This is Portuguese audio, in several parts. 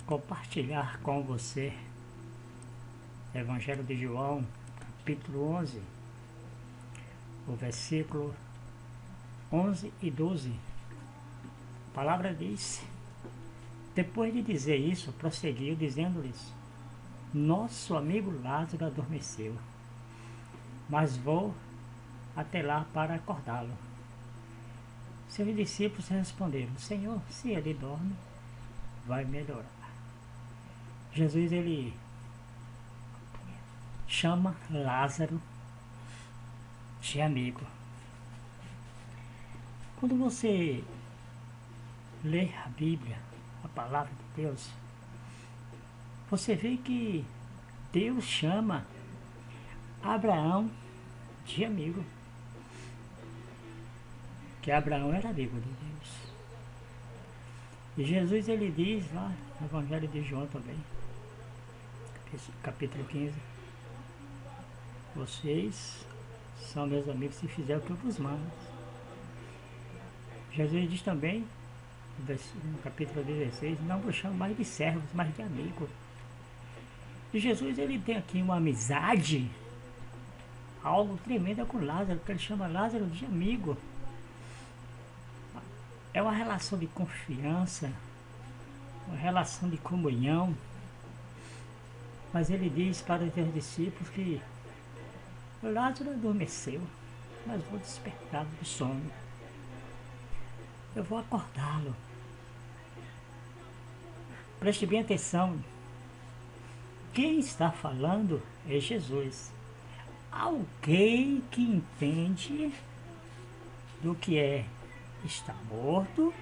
compartilhar com você Evangelho de João, capítulo 11, o versículo 11 e 12. A palavra diz: depois de dizer isso, prosseguiu dizendo-lhes: nosso amigo Lázaro adormeceu, mas vou até lá para acordá-lo. Seus discípulos responderam: Senhor, se ele dorme, vai melhorar. Jesus, ele chama Lázaro de amigo. Quando você lê a Bíblia, a palavra de Deus, você vê que Deus chama Abraão de amigo. Que Abraão era amigo de Deus. E Jesus, ele diz lá no Evangelho de João também, capítulo 15, vocês são meus amigos se fizer o que eu vos mando. Jesus diz também, no capítulo 16, não vos chamo mais de servos, mas de amigos. E Jesus, ele tem aqui uma amizade, algo tremendo com Lázaro, que ele chama Lázaro de amigo. É uma relação de confiança, uma relação de comunhão. Mas ele diz para os seus discípulos que Lázaro adormeceu, mas vou despertá-lo do sono. Eu vou acordá-lo. Preste bem atenção. Quem está falando é Jesus. Alguém que entende do que é estar morto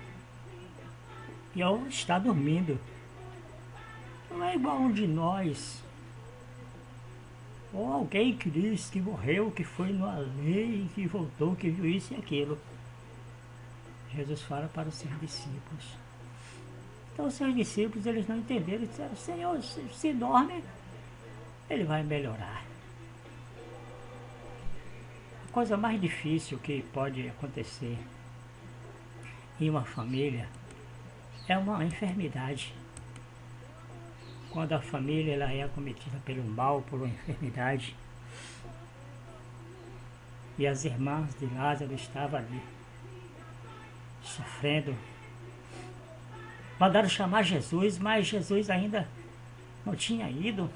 e ou está dormindo. Não é igual um de nós. Ou alguém que diz que morreu, que foi no além, que voltou, que viu isso e aquilo. Jesus fala para os seus discípulos. Então os seus discípulos, eles não entenderam. Disseram: Senhor, se dorme, ele vai melhorar. A coisa mais difícil que pode acontecer em uma família é uma enfermidade. Quando a família ela é acometida pelo mal, por uma enfermidade. E as irmãs de Lázaro estavam ali, sofrendo. Mandaram chamar Jesus, mas Jesus ainda não tinha ido.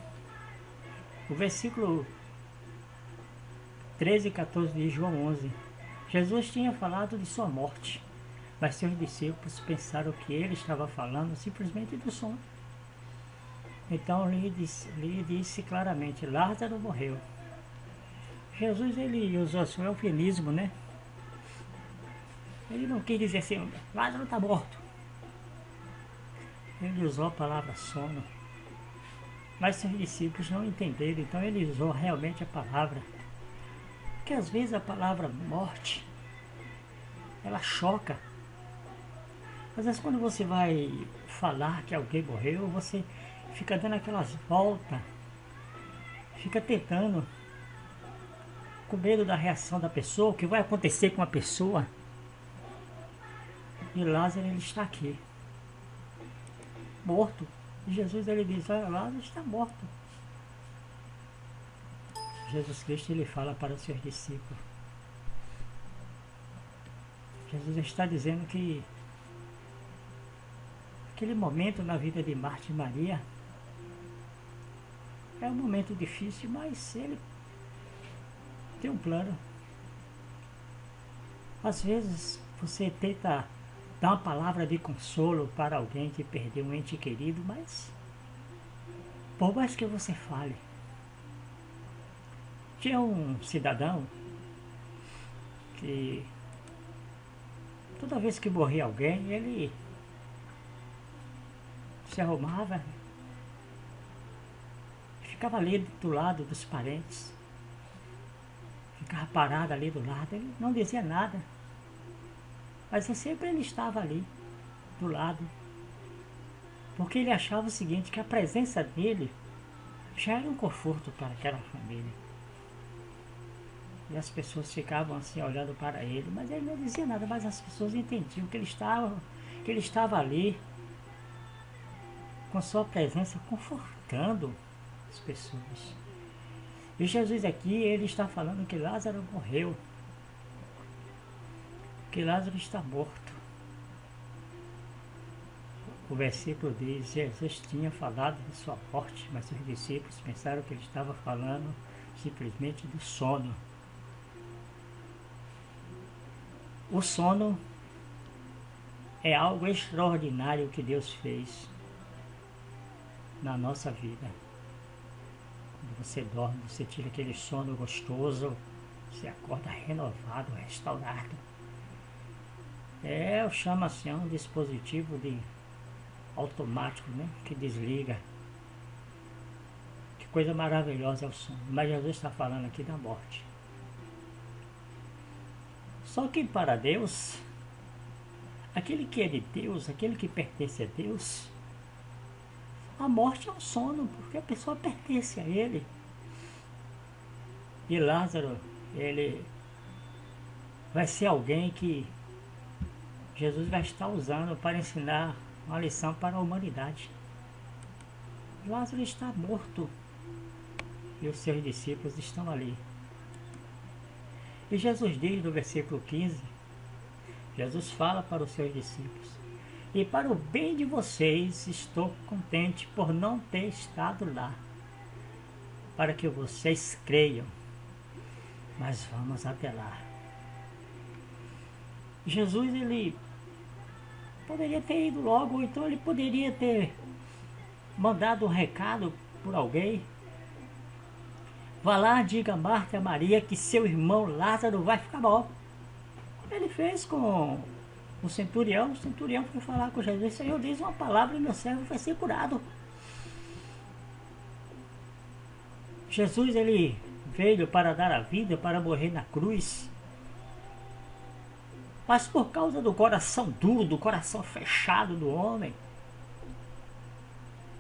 O versículo 13 e 14 de João 11. Jesus tinha falado de sua morte, mas seus discípulos pensaram que ele estava falando simplesmente do sono. Então lhe disse claramente: Lázaro morreu. Jesus, ele usou seu eufemismo, né? Ele não quis dizer assim: Lázaro está morto. Ele usou a palavra sono. Mas seus discípulos não entenderam, então ele usou realmente a palavra. Porque às vezes a palavra morte, ela choca. Às vezes quando você vai falar que alguém morreu, você fica dando aquelas voltas, fica tentando, com medo da reação da pessoa, o que vai acontecer com a pessoa. E Lázaro, ele está aqui, morto. E Jesus, ele diz: Lázaro está morto. Jesus Cristo, ele fala para os seus discípulos. Jesus está dizendo que aquele momento na vida de Marta e Maria é um momento difícil, mas ele tem um plano. Às vezes você tenta dar uma palavra de consolo para alguém que perdeu um ente querido, mas por mais que você fale. Tinha um cidadão que toda vez que morria alguém, ele se arrumava e ficava ali do lado dos parentes. Ficava parado ali do lado, ele não dizia nada. Mas sempre ele estava ali, do lado. Porque ele achava o seguinte, que a presença dele já era um conforto para aquela família. E as pessoas ficavam assim olhando para ele, mas ele não dizia nada, mas as pessoas entendiam que ele estava ali com sua presença confortando as pessoas. E Jesus aqui, ele está falando que Lázaro morreu, que Lázaro está morto. O versículo diz: Jesus tinha falado de sua morte, mas os discípulos pensaram que ele estava falando simplesmente do sono. O sono é algo extraordinário que Deus fez na nossa vida. Quando você dorme, você tira aquele sono gostoso, você acorda renovado, restaurado. Eu chamo assim, um dispositivo de automático, né, que desliga. Que coisa maravilhosa é o sono. Mas Jesus está falando aqui da morte. Só que para Deus, aquele que é de Deus, aquele que pertence a Deus, a morte é um sono, porque a pessoa pertence a Ele. E Lázaro, ele vai ser alguém que Jesus vai estar usando para ensinar uma lição para a humanidade. Lázaro está morto e os seus discípulos estão ali. E Jesus diz no versículo 15, Jesus fala para os seus discípulos: e para o bem de vocês estou contente por não ter estado lá, para que vocês creiam, mas vamos até lá. Jesus, ele poderia ter ido logo, ou então ele poderia ter mandado um recado por alguém: vá lá, diga a Marta e a Maria que seu irmão Lázaro vai ficar bom. Ele fez com o centurião foi falar com Jesus: Senhor, diz uma palavra e meu servo vai ser curado. Jesus, ele veio para dar a vida, para morrer na cruz. Mas por causa do coração duro, do coração fechado do homem,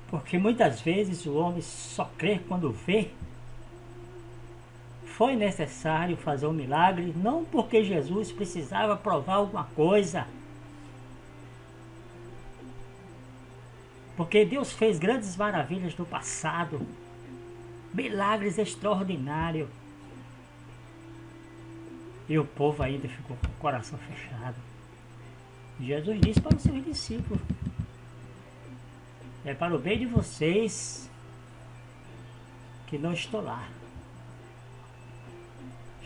porque muitas vezes o homem só crê quando vê, foi necessário fazer um milagre, não porque Jesus precisava provar alguma coisa, porque Deus fez grandes maravilhas no passado, milagres extraordinários, e o povo ainda ficou com o coração fechado. Jesus disse para os seus discípulos: é para o bem de vocês que não estou lá.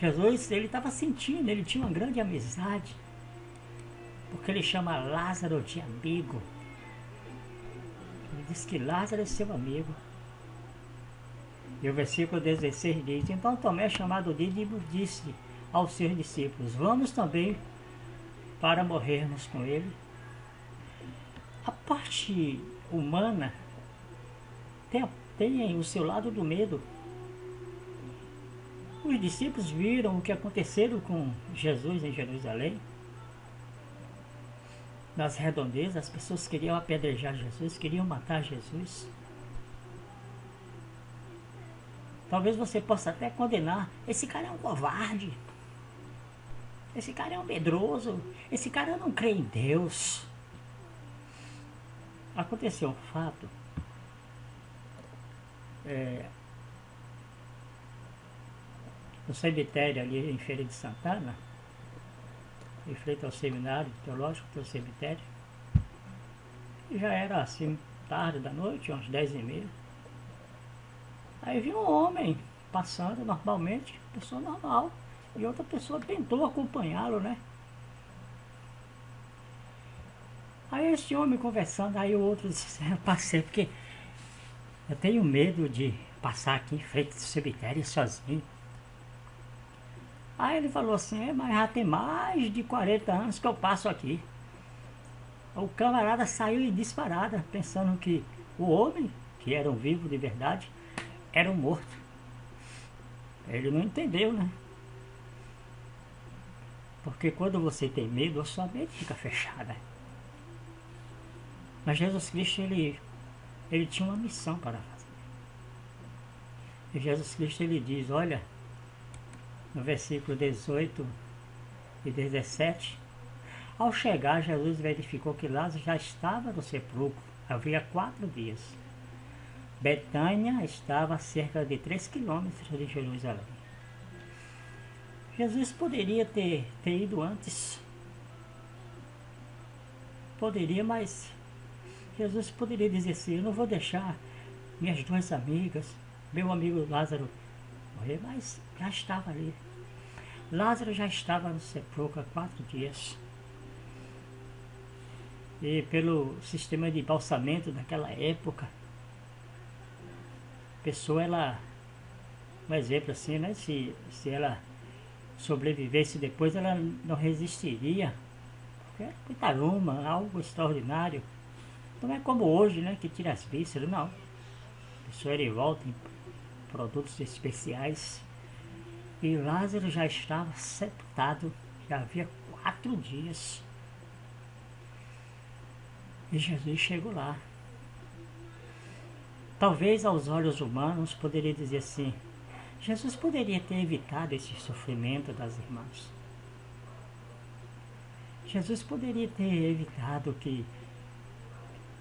Jesus, ele estava sentindo, ele tinha uma grande amizade, porque ele chama Lázaro de amigo. Ele diz que Lázaro é seu amigo. E o versículo 16 diz: então Tomé, chamado Dídimo, disse aos seus discípulos: vamos também para morrermos com ele. A parte humana tem o seu lado do medo. Os discípulos viram o que aconteceu com Jesus em Jerusalém. Nas redondezas, as pessoas queriam apedrejar Jesus, queriam matar Jesus. Talvez você possa até condenar: esse cara é um covarde, esse cara é um medroso, esse cara não crê em Deus. Aconteceu um fato. No cemitério ali em Feira de Santana, em frente ao seminário teológico, tem o cemitério, e já era assim, tarde da noite, umas 10h30. Aí viu um homem passando normalmente, pessoa normal, e outra pessoa tentou acompanhá-lo, né? Aí esse homem conversando, aí o outro disse: eu passei porque eu tenho medo de passar aqui em frente do cemitério sozinho. Aí ele falou assim: mas já tem mais de 40 anos que eu passo aqui. O camarada saiu em disparada, pensando que o homem, que era um vivo de verdade, era um morto. Ele não entendeu, né? Porque quando você tem medo, a sua mente fica fechada. Mas Jesus Cristo, ele tinha uma missão para fazer. E Jesus Cristo, ele diz: olha, no versículo 18 e 17, ao chegar, Jesus verificou que Lázaro já estava no sepulcro Havia 4 dias. Betânia estava a cerca de 3 quilômetros de Jerusalém. Jesus poderia ter ido antes. Poderia, mas Jesus poderia dizer assim, eu não vou deixar minhas 2 amigas, meu amigo Lázaro morrer, mas já estava ali. Lázaro já estava no sepulcro há 4 dias. E pelo sistema de embalsamento daquela época, a pessoa, ela, um exemplo assim, né? Se ela sobrevivesse depois, ela não resistiria. Porque era muita aroma, algo extraordinário. Não é como hoje, né? Que tira as vísceras, não. A pessoa era envolta em produtos especiais. E Lázaro já estava sepultado, já havia 4 dias. E Jesus chegou lá. Talvez aos olhos humanos poderia dizer assim, Jesus poderia ter evitado esse sofrimento das irmãs. Jesus poderia ter evitado que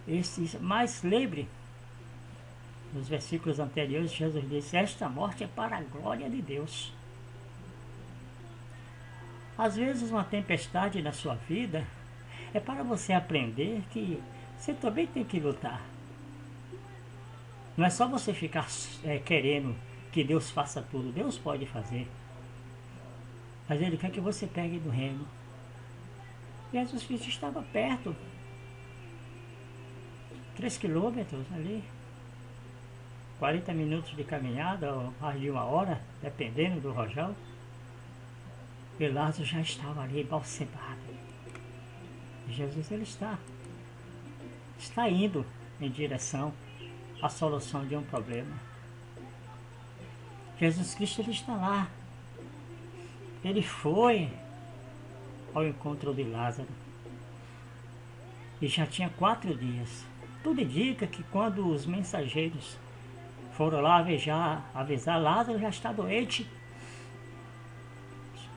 esses... Mas lembre, nos versículos anteriores, Jesus disse, esta morte é para a glória de Deus. Às vezes uma tempestade na sua vida é para você aprender que você também tem que lutar. Não é só você ficar querendo que Deus faça tudo. Deus pode fazer. Mas Ele quer que você pegue do reino. Jesus Cristo estava perto. 3 quilômetros ali. 40 minutos de caminhada, ou mais de 1 hora, dependendo do rojão. E Lázaro já estava ali embalsamado. Jesus, ele está indo em direção à solução de um problema. Jesus Cristo, ele está lá. Ele foi ao encontro de Lázaro. E já tinha 4 dias. Tudo indica que quando os mensageiros foram lá avisar Lázaro, já está doente.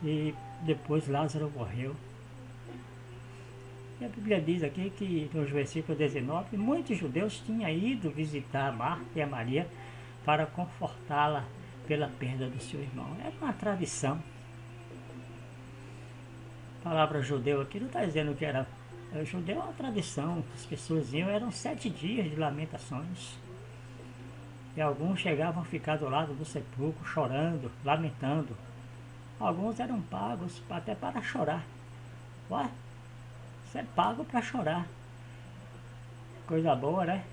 E depois Lázaro morreu. E a Bíblia diz aqui que, nos versículos 19, muitos judeus tinham ido visitar a Marta e a Maria para confortá-la pela perda do seu irmão. Era uma tradição. A palavra judeu aqui não está dizendo que era... Judeu é uma tradição. As pessoas iam, eram 7 dias de lamentações. E alguns chegavam a ficar do lado do sepulcro, chorando, lamentando. Alguns eram pagos até para chorar. Ué? Você é pago para chorar. Coisa boa, né?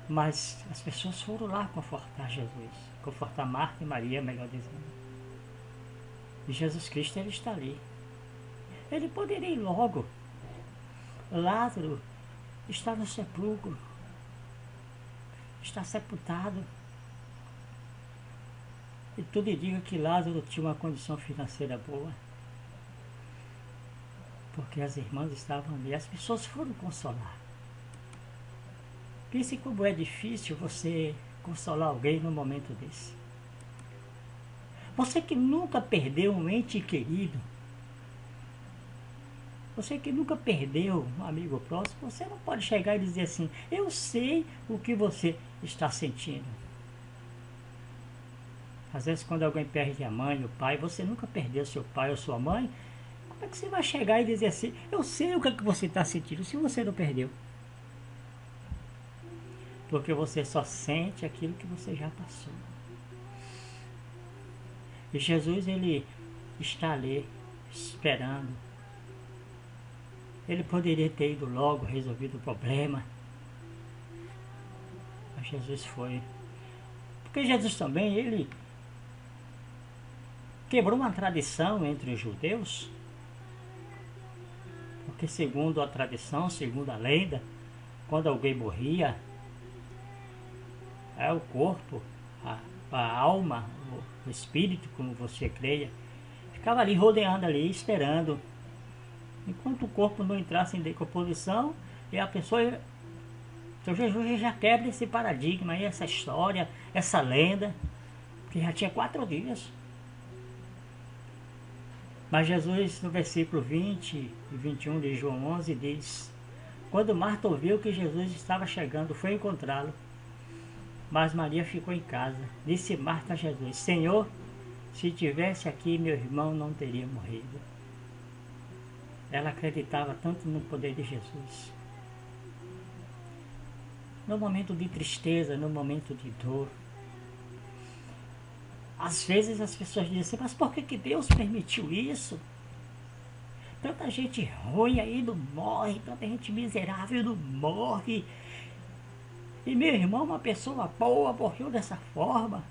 Mas as pessoas foram lá confortar Jesus. Confortar Marta e Maria, melhor dizendo. E Jesus Cristo, ele está ali. Ele poderia ir logo. Lázaro está no sepulcro. Está sepultado. E tudo indica que Lázaro tinha uma condição financeira boa. Porque as irmãs estavam ali, as pessoas foram consolar. Pense como é difícil você consolar alguém num momento desse. Você que nunca perdeu um ente querido, você que nunca perdeu um amigo próximo, você não pode chegar e dizer assim, eu sei o que você está sentindo. Às vezes quando alguém perde a mãe, o pai, você nunca perdeu seu pai ou sua mãe, como é que você vai chegar e dizer assim, eu sei o que você está sentindo, se você não perdeu? Porque você só sente aquilo que você já passou. E Jesus, ele está ali, esperando. Ele poderia ter ido logo, resolvido o problema. Mas Jesus foi. Porque Jesus também, ele quebrou uma tradição entre os judeus. Porque segundo a tradição, segundo a lenda, quando alguém morria, o corpo, a alma, o espírito, como você creia, ficava ali rodeando ali, esperando. Enquanto o corpo não entrasse em decomposição, e a pessoa... Então Jesus já quebra esse paradigma, essa história, essa lenda, que já tinha 4 dias. Mas Jesus, no versículo 20 e 21 de João 11, diz: Quando Marta ouviu que Jesus estava chegando, foi encontrá-lo. Mas Maria ficou em casa. Disse Marta a Jesus: Senhor, se tivesse aqui, meu irmão não teria morrido. Ela acreditava tanto no poder de Jesus. No momento de tristeza, no momento de dor, às vezes as pessoas dizem assim, mas por que Deus permitiu isso? Tanta gente ruim aí não morre, tanta gente miserável não morre. E meu irmão, uma pessoa boa, morreu dessa forma.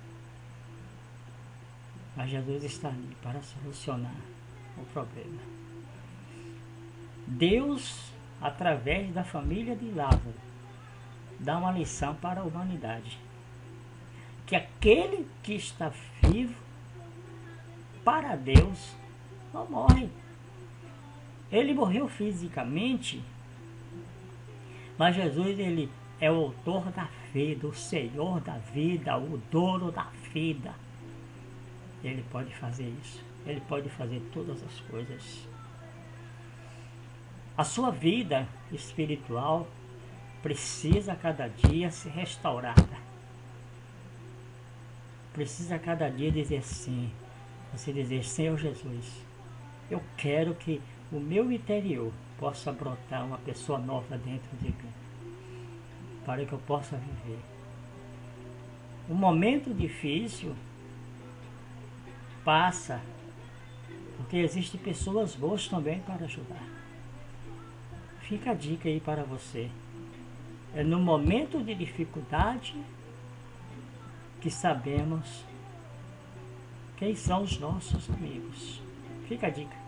Mas Jesus está ali para solucionar o problema. Deus, através da família de Lázaro, dá uma lição para a humanidade. Que aquele que está vivo, para Deus, não morre. Ele morreu fisicamente, mas Jesus, ele é o autor da vida, o Senhor da vida, o dono da vida. Ele pode fazer isso. Ele pode fazer todas as coisas. A sua vida espiritual precisa cada dia ser restaurada. Precisa cada dia dizer sim. Você dizer, Senhor Jesus, eu quero que o meu interior possa brotar uma pessoa nova dentro de mim, para que eu possa viver. Um momento difícil passa, porque existem pessoas boas também para ajudar. Fica a dica aí para você. É no momento de dificuldade que sabemos quem são os nossos amigos. Fica a dica.